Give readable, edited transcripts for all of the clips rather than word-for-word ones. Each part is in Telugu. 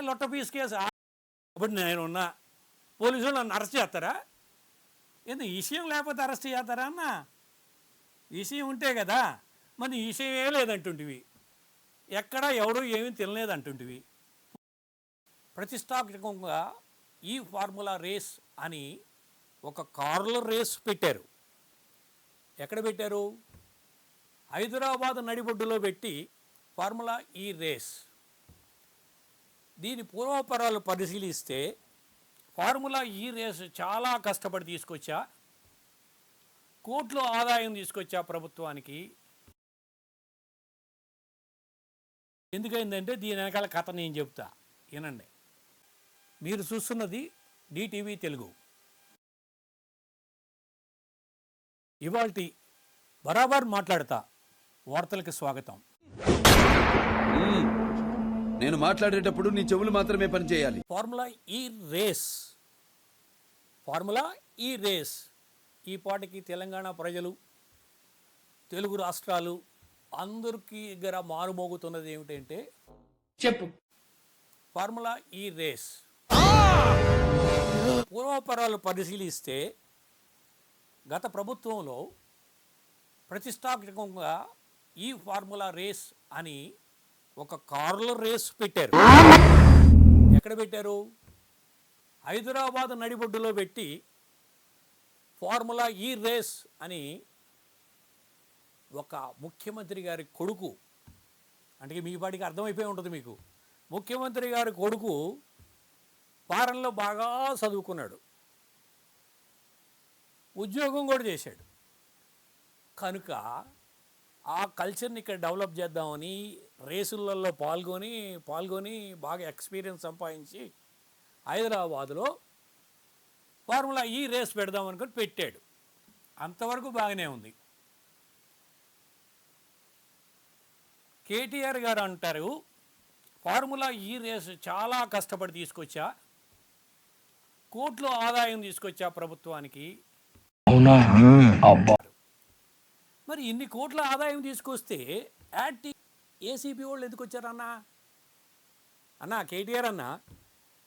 లొట్ట పీస్ కేసు ఇప్పుడు నేనున్నా పోలీసులు నన్ను అరెస్ట్ చేస్తారా? ఎందుకు విషయం లేకపోతే అరెస్ట్ చేస్తారా అన్న? విషయం ఉంటే కదా. మరి విషయమే లేదంటుంటివి, ఎక్కడ ఎవరు ఏమీ తినలేదంటుంటివి. ప్రతిష్టాత్మకంగా ఈ ఫార్ములా రేస్ అని ఒక కార్ల రేస్ పెట్టారు. ఎక్కడ పెట్టారు? హైదరాబాద్ నడిబొడ్డులో పెట్టి ఫార్ములా ఈ రేస్. దీని పూర్వపరాలు పరిశీలిస్తే ఫార్ములా ఈ రేస్ చాలా కష్టపడి తీసుకొచ్చా, కోట్ల ఆదాయం తీసుకొచ్చా ప్రభుత్వానికి. ఎందుకైందంటే దీని వెనకాల కథ నేను చెప్తా, వినండి. మీరు చూస్తున్నది DTV తెలుగు. ఇవాల్టి బరాబర్ మాట్లాడతా వార్తలకు స్వాగతం. నేను మాట్లాడేటప్పుడు నీ చెవులు మాత్రమే పనిచేయాలి. ఫార్ములా ఈ రేస్ ఈ పాటికి తెలంగాణ ప్రజలు, తెలుగు రాష్ట్రాలు అందరికీ దగ్గర మారుమోగుతున్నది ఏమిటంటే చెప్పు. ఫార్ములా ఈ రేస్ పూర్వపరాలు పరిశీలిస్తే గత ప్రభుత్వంలో ప్రతిష్టాత్మకంగా ఈ ఫార్ములా రేస్ అని ఒక కార్ల రేస్ పెట్టారు. ఎక్కడ పెట్టారు? హైదరాబాద్ నడిబొడ్డులో పెట్టి ఫార్ములా ఈ రేస్ అని ఒక ముఖ్యమంత్రి గారి కొడుకు, అంటే మీ పాటికి అర్థమైపోయి ఉంటుంది మీకు, ముఖ్యమంత్రి గారి కొడుకు ఫారెన్లో బాగా చదువుకున్నాడు, ఉద్యోగం కూడా చేశాడు. కనుక ఆ కల్చర్ని ఇక్కడ డెవలప్ చేద్దామని రేసులలో పాల్గొని బాగా ఎక్స్పీరియన్స్ సంపాదించి హైదరాబాదులో ఫార్ములా ఈ రేస్ పెడదామనుకొని పెట్టాడు. అంతవరకు బాగానే ఉంది. కేటీఆర్ గారు అంటారు, ఫార్ములా ఈ రేస్ చాలా కష్టపడి తీసుకొచ్చా, కోట్ల ఆదాయం తీసుకొచ్చా ప్రభుత్వానికి. మరి ఇన్ని కోట్ల ఆదాయం తీసుకొస్తే ఏసీబీ వాళ్ళు ఎందుకు వచ్చారన్నా? కేటీఆర్ అన్న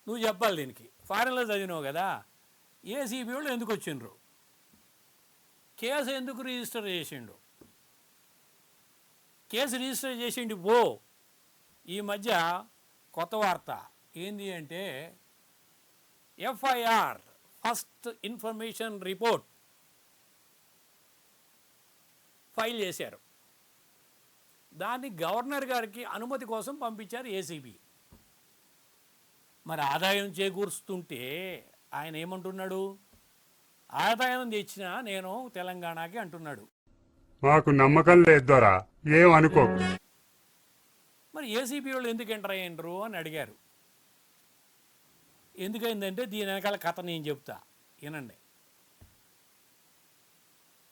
నువ్వు చెప్పాలి దీనికి. ఫారెన్లో చదివినావు కదా, ఏసీబీ వాళ్ళు ఎందుకు వచ్చిండ్రు? కేసు ఎందుకు రిజిస్టర్ చేసిండు? కేసు రిజిస్టర్ చేసిండు ఈ మధ్య కొత్త వార్త ఏంది అంటే FIR first information report file చేశారు. దాన్ని గవర్నర్ గారికి అనుమతి కోసం పంపించారు ఏసీబీ. మరి ఆదాయం చేకూరుస్తుంటే ఆయన ఏమంటున్నాడు? ఆదాయం తెచ్చినా నేను తెలంగాణకి అంటున్నాడు. మాకు నమ్మకం లేదు దొరా, ఏమనుకో. మరి ఏసీబీ వాళ్ళు ఎందుకు ఎంటర్ అయ్యిండ్రు అని అడిగారు. ఎందుకైందంటే దీని వెనకాల కథ నేను చెప్తా, వినండి.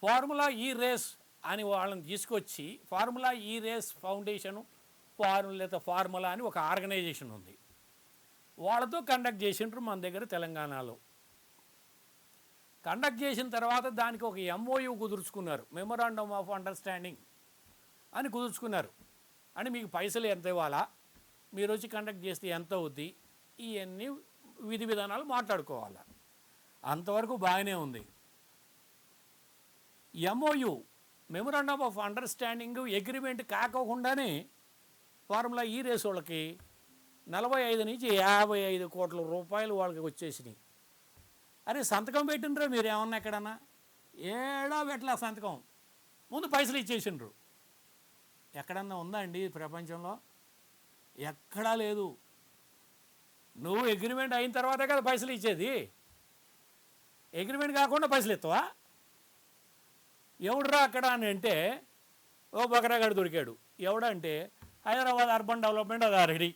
ఫార్ములా ఈ రేస్ అని వాళ్ళని తీసుకొచ్చి ఫార్ములా ఈ రేస్ ఫౌండేషను లేదా ఫార్ములా అని ఒక ఆర్గనైజేషన్ ఉంది, వాళ్ళతో కండక్ట్ చేసిండ్రు మన దగ్గర తెలంగాణలో. కండక్ట్ చేసిన తర్వాత దానికి ఒక MOU కుదుర్చుకున్నారు, మెమొరాండమ్ ఆఫ్ అండర్స్టాండింగ్ అని కుదుర్చుకున్నారు. అని మీకు పైసలు ఎంత ఇవ్వాలా, మీరు వచ్చి కండక్ట్ చేస్తే ఎంత అవుద్ది, ఇవన్నీ విధి విధానాలు మాట్లాడుకోవాలా. అంతవరకు బాగానే ఉంది. MOU memorandum of understanding agreement కాకోకుండానే ఫార్ములా ఈ రేస్ వాళ్ళకి 45 నుంచి 55 కోట్ల రూపాయలు వాళ్ళకి వచ్చేసినాయి. అరే సంతకం పెట్టినరా మీరు ఏమన్నా ఎక్కడన్నా? ఏడా పెట్టలా సంతకం, ముందు పైసలు ఇచ్చేసిండ్రు. ఎక్కడన్నా ఉందా అండి ప్రపంచంలో? ఎక్కడా లేదు. నువ్వు అగ్రిమెంట్ అయిన తర్వాతే కదా పైసలు ఇచ్చేది. అగ్రిమెంట్ కాకుండా పైసలు ఇస్తావా? ఎవడురా అక్కడ అని అంటే ఓ బకరాగాడు దొరికాడు. ఎవడంటే హైదరాబాద్ అర్బన్ డెవలప్మెంట్ అథారిటీ.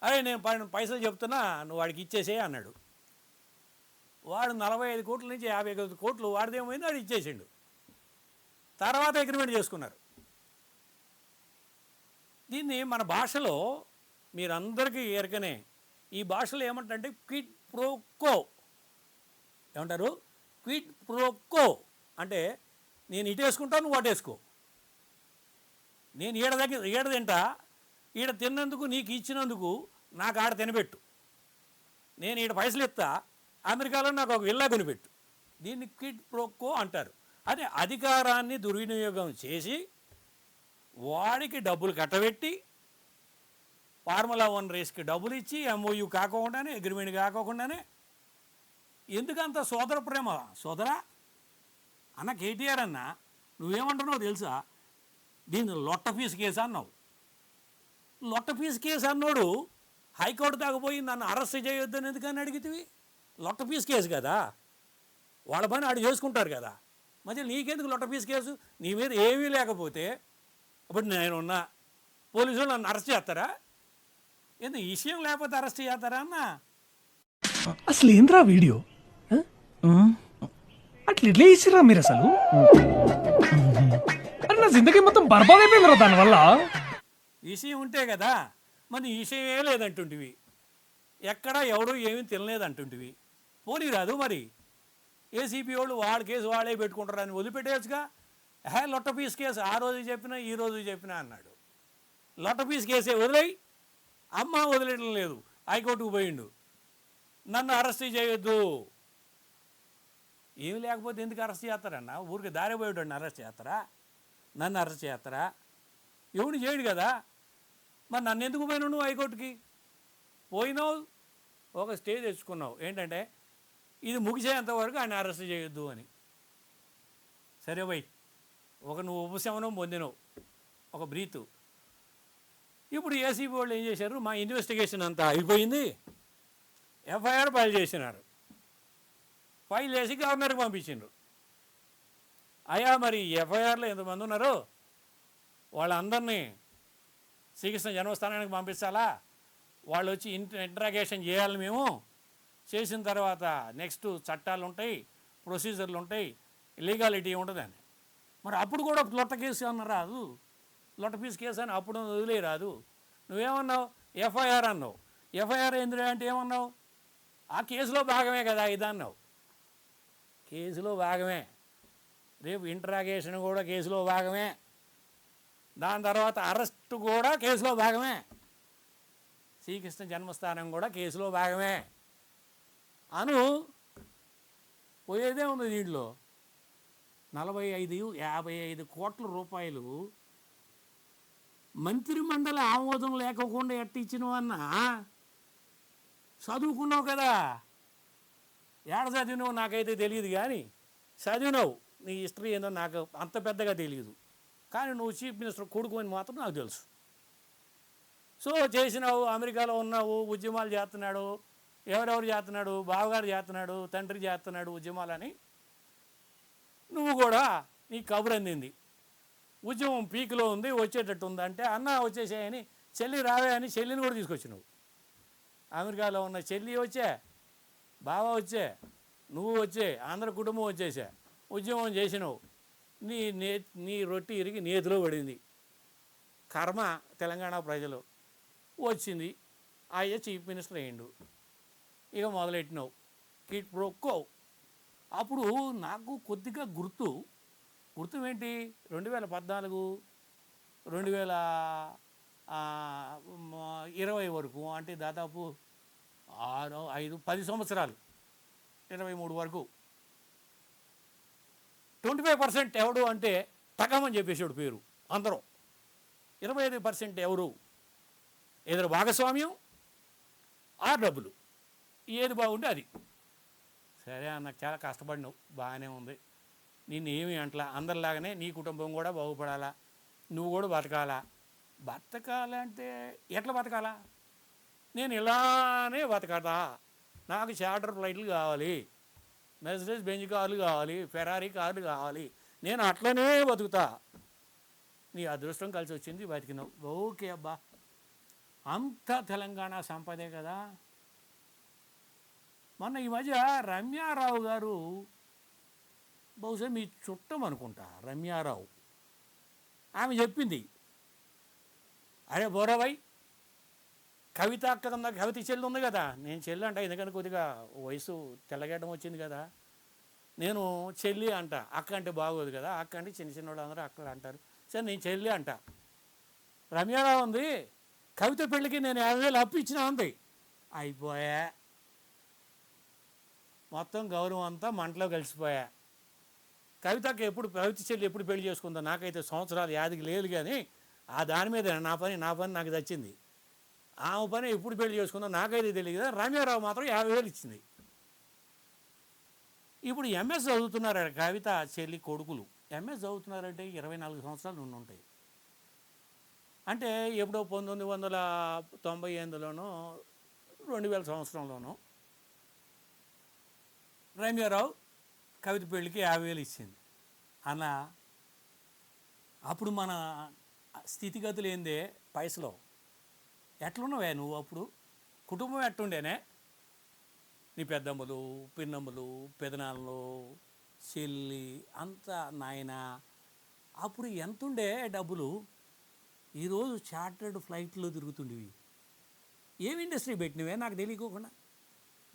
అరే నేను పైసలు చెప్తున్నా, నువ్వు వాడికి ఇచ్చేసే అన్నాడు. వాడు 45 కోట్ల నుంచి 55 కోట్లు వాడిదేమైంది, వాడు ఇచ్చేసిండు. తర్వాత అగ్రిమెంట్ చేసుకున్నారు. దీన్ని మన భాషలో మీరందరికీ ఎరకనే, ఈ భాషలో ఏమంటారంటే క్విడ్ ప్రో కో. ఏమంటారు? క్విడ్ ప్రో కో అంటే నేను ఇటు వేసుకుంటా, నువ్వు అటు వేసుకో. నేను ఏడ తింటా, ఈడ తిన్నందుకు నీకు ఇచ్చినందుకు నాకు ఆడ తినబెట్టు, నేను ఈడ పైసలు ఇస్తా, అమెరికాలో నాకు ఒక విల్లా కొనిపెట్టు. దీన్ని క్విడ్ ప్రోకో అంటారు. అదే అధికారాన్ని దుర్వినియోగం చేసి వాడికి డబ్బులు కట్టబెట్టి ఫార్ములా 1 రేస్కి డబ్బులు ఇచ్చి ఎంఓయూ కాకోకుండానే, అగ్రిమెంట్ కాకోకుండానే. ఎందుకంత సోదర ప్రేమ? సోదరా అన్న కేటీఆర్ అన్న, నువ్వేమంటున్నావు తెలుసా? దీన్ని లొట్ట ఫీజు కేసు అన్నావు. లొట్ట ఫీజు కేసు అన్నోడు హైకోర్టు దాకా పోయి నన్ను అరెస్ట్ చేయొద్దని ఎందుకని అడిగితివి? లొట్ట ఫీజు కేసు కదా, వాళ్ళ పని ఆడు చేసుకుంటారు కదా. మధ్య నీకెందుకు లొట్ట ఫీజు కేసు? నీ మీద ఏమీ లేకపోతే అప్పుడు నేనున్నా, పోలీసులు నన్ను అరెస్ట్ చేస్తారా? ఎందుకు విషయం లేకపోతే అరెస్ట్ చేస్తారా అన్న? అసలు ఏంద్రా వీడియో అట్లా ఇట్లా ఇచ్చిర్రా మీరు అసలు? అరే నా జిందగీ మొత్తం బర్బాద్ అయిపోయిందిరా దానివల్ల. విషయం ఉంటే కదా, మరి విషయమే లేదంటుంటివి, ఎక్కడ ఎవరు ఏమీ తినలేదంటుంటివి. పోనీ రాదు మరి ఏసీపీ వాళ్ళు వాళ్ళ కేసు వాళ్ళే పెట్టుకుంటారని వదిలిపెట్టేయచ్చుగా. లొట్ట పీస్ కేసు ఆ రోజు చెప్పినా ఈ రోజు చెప్పినా అన్నాడు. లొట్ట పీస్ కేసే వదిలేయి. అమ్మ వదిలేయడం లేదు, హైకోర్టుకు పోయిండు, నన్ను అరెస్ట్ చేయొద్దు. ఏమి లేకపోతే ఎందుకు అరెస్ట్ చేస్తారన్న? ఊరికి దారి పోయేటోడిని అరెస్ట్ చేస్తారా? నన్ను అరెస్ట్ చేస్తారా? ఎవడు చేయడు కదా. మరి నన్ను ఎందుకు పోయినావు నువ్వు హైకోర్టుకి? పోయినావు, ఒక స్టేజ్ తెచ్చుకున్నావు, ఏంటంటే ఇది ముగిసేంతవరకు ఆయన అరెస్ట్ చేయొద్దు అని. సరే పోయి నువ్వు ఉపశమనం పొందినవు, ఒక బ్రీతు. ఇప్పుడు ఏసీబీ వాళ్ళు ఏం చేశారు? మా ఇన్వెస్టిగేషన్ అంతా అయిపోయింది, ఎఫ్ఐఆర్ ఫైల్ చేసినారు. ఫైల్ చేసి గవర్నర్కి పంపించిండ్రు. అయ్యా మరి ఎఫ్ఐఆర్లో ఎంతమంది ఉన్నారో వాళ్ళందరినీ శ్రీకృష్ణ జన్మస్థానానికి పంపించాలా, వాళ్ళు వచ్చి ఇంట్రాగేషన్ చేయాలి. మేము చేసిన తర్వాత నెక్స్ట్ చట్టాలు ఉంటాయి, ప్రొసీజర్లు ఉంటాయి, లీగాలిటీ ఉంటుందని. మరి అప్పుడు కూడా లొట్ట కేసు అన్న రాదు, లొట్ట పీస్ కేసు అని అప్పుడు వదిలే రాదు. నువ్వేమన్నావు? ఎఫ్ఐఆర్ అన్నావు. ఎఫ్ఐఆర్ ఏంద్రా అంటే ఏమన్నావు? ఆ కేసులో భాగమే కదా ఇది అన్నావు. కేసులో భాగమే, రేపు ఇంట్రాగేషన్ కూడా కేసులో భాగమే, దాని తర్వాత అరెస్టు కూడా కేసులో భాగమే, శ్రీకృష్ణ జన్మస్థానం కూడా కేసులో భాగమే అను. పోయేదే ఉంది దీంట్లో. 45-55 కోట్ల రూపాయలు మంత్రిమండలి ఆమోదం లేకుండా ఎట్టిచ్చినవన్నా? చదువుకున్నావు కదా, ఏడ చదివినావు నాకైతే తెలియదు, కానీ చదివినావు. నీ హిస్టరీ ఏందో నాకు అంత పెద్దగా తెలియదు, కానీ నువ్వు చీఫ్ మినిస్టర్ కొడుకు అని మాత్రం నాకు తెలుసు. సో చేసినావు, అమెరికాలో ఉన్నావు, ఉద్యమాలు చేస్తున్నాడు, ఎవరెవరు చేస్తున్నాడు, బావగారు చేస్తున్నాడు, తండ్రి చేస్తున్నాడు ఉద్యమాలని. నువ్వు కూడా నీ కబురు అందింది, ఉద్యమం పీక్లో ఉంది, వచ్చేటట్టు ఉందంటే అన్న వచ్చేసాయని, చెల్లి రావే అని చెల్లిని కూడా తీసుకొచ్చినావు. అమెరికాలో ఉన్న చెల్లి వచ్చే, బావ వచ్చే, నువ్వు వచ్చే, ఆంధ్ర కుటుంబం వచ్చేసా, ఉద్యమం చేసినావు. నీ రొట్టి ఇరిగి నేతిలో పడింది. కర్మ తెలంగాణ ప్రజలు వచ్చింది, అయ్యే చీఫ్ మినిస్టర్ అయ్యిండు. ఇక మొదలెట్టినావు కిట్ ప్రోకో. అప్పుడు నాకు కొద్దిగా గుర్తు ఏంటి, 2014, 2020 వరకు, అంటే దాదాపు 10 సంవత్సరాలు, 23 వరకు 25% ఎవడు అంటే తగమని చెప్పేసాడు పేరు అందరం. 25% ఎవరు? ఏదో భాగస్వామ్యం, ఆ డబ్బులు, ఏది బాగుంటే అది. సరే అన్నకు చాలా కష్టపడినావు, బాగానే ఉంది, నిన్ను ఏమి అంటలా. అందరిలాగానే నీ కుటుంబం కూడా బాగుపడాలా, నువ్వు కూడా బతకాలంటే ఎట్లా బతకాలా? నేను ఇలానే బతకదా, నాకు చార్టర్ ఫ్లైట్లు కావాలి, మెర్సిడెస్ బెంజ్ కార్లు కావాలి, ఫెరారీ కార్లు కావాలి, నేను అట్లనే బతుకుతా. నీ అదృష్టం కలిసి వచ్చింది, బతికినావు, ఓకే అబ్బా. అంతా తెలంగాణ సంపదే కదా. మొన్న ఈ మధ్య రమ్యారావు గారు, బహుశా మీ చుట్టం అనుకుంటా, రమ్యారావు, ఆమె చెప్పింది, అరే బోరాబాయ్, కవిత అక్క కవిత చెల్లి ఉంది కదా, నేను చెల్లి అంట, ఎందుకంటే కొద్దిగా వయసు తెల్లగడ్డం వచ్చింది కదా, నేను చెల్లి అంట. అక్క అంటే బాగోదు కదా, అక్క అంటే చిన్న వాళ్ళు అందరూ అక్కడ అంటారు, సరే నేను చెల్లి అంట. రమ్యారావు ఉంది, కవిత పెళ్ళికి నేను 50,000 అప్పు ఇచ్చినా ఉంది, అయిపోయా. మొత్తం గౌరవం అంతా మంటలో కలిసిపోయా. కవిత చెల్లి ఎప్పుడు పెళ్లి చేసుకుందా నాకైతే సంవత్సరాలు యాదికి లేదు, కానీ ఆ దాని మీద నా పని నాకు తెచ్చింది. ఆమె పని ఎప్పుడు పెళ్లి చేసుకుందో నాకైతే తెలియదు కదా. రామారావు మాత్రం 50,000 ఇచ్చింది. ఇప్పుడు ఎంఎస్ చదువుతున్నారు కవిత చెల్లి కొడుకులు. ఎంఎస్ చదువుతున్నారంటే 24 సంవత్సరాలు నుండి ఉంటాయి. అంటే ఎప్పుడో 1998లోనో 2000 సంవత్సరంలోనో రామారావు కవిత పెళ్ళికి 50,000 ఇచ్చింది. అలా అప్పుడు మన స్థితిగతులు ఏందే పైసలో ఎట్లున్నావే నువ్వు? అప్పుడు కుటుంబం ఎట్టుండేనే? నీ పెద్దమ్మలు, పిన్నమ్మలు, పెదనాన్నలు, చెల్లి అంతా నాయన. అప్పుడు ఎంతుండే డబ్బులు? ఈరోజు చార్టర్డ్ ఫ్లైట్లో తిరుగుతుండేవి. ఏం ఇండస్ట్రీ పెట్టినవే నాకు తెలియకోకుండా.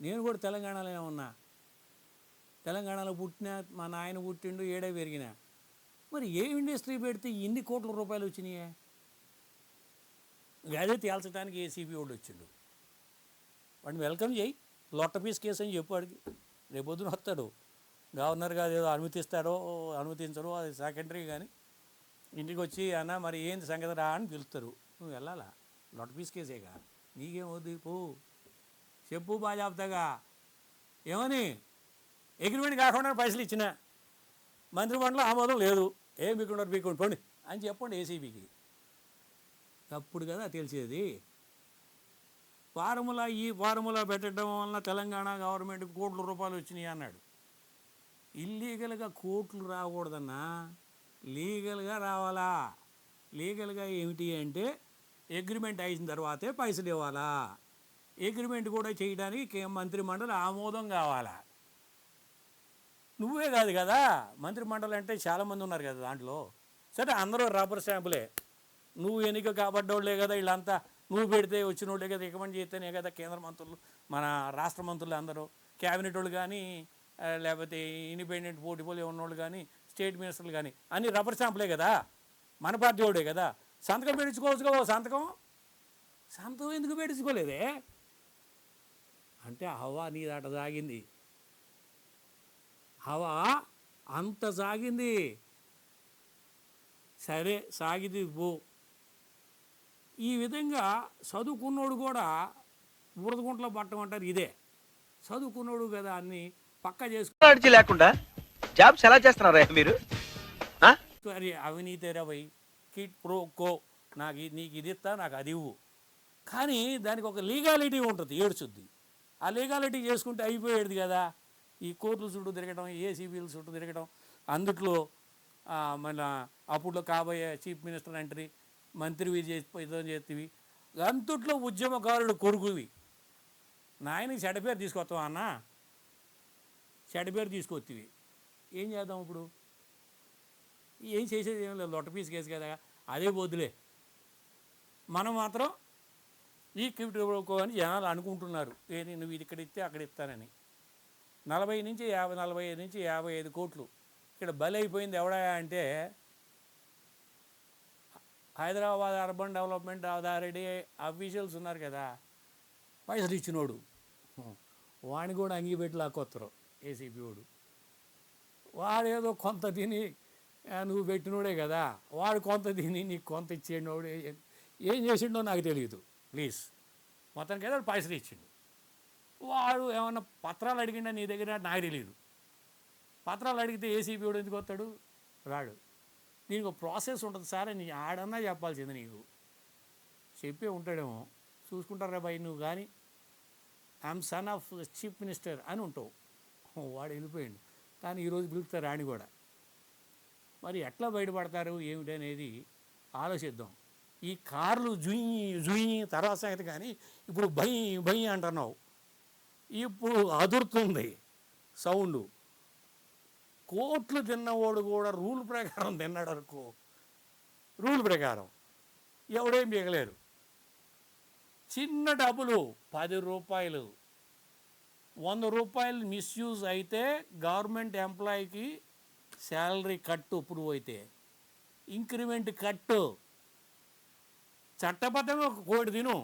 నేను కూడా తెలంగాణలోనే ఉన్నా. తెలంగాణలో పుట్టిన, మా నాయన పుట్టిండు, ఏడే పెరిగినా. మరి ఏ ఇండస్ట్రీ పెడితే ఇన్ని కోట్ల రూపాయలు వచ్చినాయే? అదే తేల్చడానికి ఏసీబీ వాడు వచ్చిండు. వాడిని వెల్కమ్ చేయి, లొట్ట పీస్ కేసు అని చెప్పు. వాడికి రేపొద్దున వస్తాడు. గవర్నర్ గారు ఏదో అనుమతిస్తాడో అనుమతించడో అది సెకండరీ, కానీ ఇంటికి వచ్చి అన్న మరి ఏంది సంగతి రా అని పిలుస్తారు. నువ్వు వెళ్ళాలా? లొట్ట పీస్ కేసేగా, నీకేం వద్దు పో. చెప్పు బాగా చెప్తాగా. ఏమని అగ్రిమెంట్ కాకుండా పైసలు ఇచ్చిన మంత్రిమండలి ఆమోదం లేదు, ఏం బీకుంటారు పోండి అని చెప్పండి ఏసీబీకి. అప్పుడు కదా తెలిసేది. ఈ ఫార్ములా పెట్టడం వలన తెలంగాణ గవర్నమెంట్కి కోట్ల రూపాయలు వచ్చినాయి అన్నాడు. ఇల్లీగల్గా కోట్లు రాకూడదన్నా, లీగల్గా రావాలా. లీగల్గా ఏమిటి అంటే అగ్రిమెంట్ అయిన తర్వాతే పైసలు ఇవ్వాలా. అగ్రిమెంట్ కూడా చేయడానికి మంత్రిమండలి ఆమోదం కావాలా. నువ్వే కాదు కదా, మంత్రిమండలి అంటే చాలామంది ఉన్నారు కదా దాంట్లో. సరే అందరూ రబ్బర్ స్టాంపులే. నువ్వు ఎన్నిక కాబడ్డోళ్లే కదా వీళ్ళంతా. నువ్వు పెడితే వచ్చిన వాళ్ళే కదా, రికమెండ్ చేస్తేనే కదా కేంద్ర మంత్రులు, మన రాష్ట్ర మంత్రులు అందరూ, క్యాబినెట్ వాళ్ళు కానీ, లేకపోతే ఇండిపెండెంట్ పోటీపోలే ఉన్నోళ్ళు కానీ, స్టేట్ మినిస్టర్లు కానీ అన్ని రబ్బర్ స్టాంపులే కదా. మన పార్టీ వాడే కదా. సంతకం పెట్టించుకోవచ్చు కదా. సంతకం ఎందుకు పెట్టించుకోలేదే? అంటే హవా నీ దాట సాగింది. హవా అంత సాగింది. సరే సాగింది పో. ఈ విధంగా చదువుకున్నోడు కూడా బురదగుంట్లో పట్టమంటారు. ఇదే చదువుకున్నోడు కదా అన్ని పక్కా చేసుకుని లేకుండా జాబ్స్ ఎలా చేస్తున్నారా మీరు? అరే అవినీతి రవై కిట్ ప్రో కో, నీకు ఇది ఇస్తా, నాకు అది ఇవ్వు. కానీ దానికి ఒక లీగాలిటీ ఉంటుంది, ఏడ్చుద్ది. ఆ లీగాలిటీ చేసుకుంటే అయిపోయేది కదా. ఈ కోర్టుల చుట్టూ తిరగడం, ఏసీబీల చుట్టూ తిరగడం, అందుట్లో మన అప్పుడులో కాబోయే చీఫ్ మినిస్టర్ అంటది, మంత్రివి చేతివి, అంతట్లో ఉద్యమకారుడు కొడుకువి. నాయనకి చెడ్డ పేరు తీసుకొస్తావా అన్న? చెడ్డ పేరు తీసుకొత్తివి. ఏం చేద్దాం ఇప్పుడు? ఏం చేసేది ఏం లేదు, లొట్ట పీస్ కేసు కదా, అదే బొద్దులే. మనం మాత్రం ఈ క్విట్ బ్రోకో అని జనాలు అనుకుంటున్నారు. ఏది నువ్వు ఇది ఇక్కడ ఇస్తే అక్కడ ఇస్తానని. 45 నుంచి 55 కోట్లు ఇక్కడ బలి అయిపోయింది. ఎవడా అంటే Hyderabad urban development authority officials ఉన్నారు కదా, పైసలు ఇచ్చినోడు. వాడిని కూడా అంగిపెట్టి లాక్కొత్తరు ఏసీపీ వాడు. వాడేదో కొంత తిని, నువ్వు పెట్టినోడే కదా, వాడు కొంత తిని నీకు కొంత ఇచ్చేనోడు ఏం చేసిండో నాకు తెలియదు. ప్లీజ్ మొత్తానికి ఏదో పైసలు ఇచ్చిండు. వాడు ఏమన్నా పత్రాలు అడిగిండా నీ దగ్గర నాకు తెలియదు. పత్రాలు అడిగితే ఏసీపీ వాడు ఎందుకు వస్తాడు? రాడు. నీకు ప్రాసెస్ ఉంటుంది సార్ అని ఆడన్నా చెప్పాల్సింది. నీకు చెప్పే ఉంటాడేమో, చూసుకుంటారా బాయ్ నువ్వు, కానీ I'm son of chief minister అని ఉంటావు. వాడు వెళ్ళిపోయాడు. కానీ ఈరోజు పిలుస్తారు రాణి కూడా. మరి ఎట్లా బయటపడతారు ఏమిటి అనేది ఆలోచిద్దాం. ఈ కార్లు జుయి తర్వాత సంగతి, కానీ ఇప్పుడు భై అంటున్నావు. ఇప్పుడు అదురుతుంది సౌండ్. కోట్లు తిన్నవాడు కూడా రూల్ ప్రకారం తిన్నాడు అనుకో, రూల్ ప్రకారం ఎవడేం మిగలేరు. చిన్న డబ్బులు 10 రూపాయలు 100 రూపాయలు మిస్యూజ్ అయితే గవర్నమెంట్ ఎంప్లాయీకి శాలరీ కట్టు, అప్రూవ్ అయితే ఇంక్రిమెంట్ కట్టు. చట్టబద్ధంగా ఒక కోడి తిను.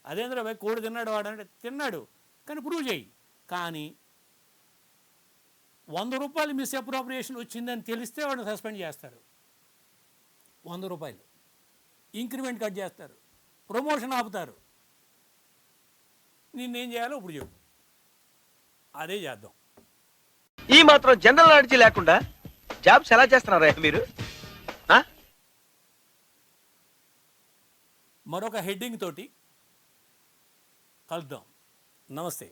అదేంద్ర భయ్ కోడి తిన్నాడు వాడంటే తిన్నాడు, కానీ ప్రూవ్ చేయి. కానీ 100 రూపాయలు మిస్అప్రోప్రియేషన్ వచ్చిందని తెలిస్తే వాడిని సస్పెండ్ చేస్తారు. 100 రూపాయలు ఇంక్రిమెంట్ కట్ చేస్తారు, ప్రమోషన్ ఆపుతారు. నిన్నేం చేయాలో ఇప్పుడు చెప్పు, అదే చేద్దాం. ఈ మాత్రం జనరల్ నాలెడ్జ్ లేకుండా జాబ్స్ ఎలా చేస్తున్నారా మీరు? ఆ? మరొక హెడ్డింగ్ తోటి కలుద్దాం. నమస్తే.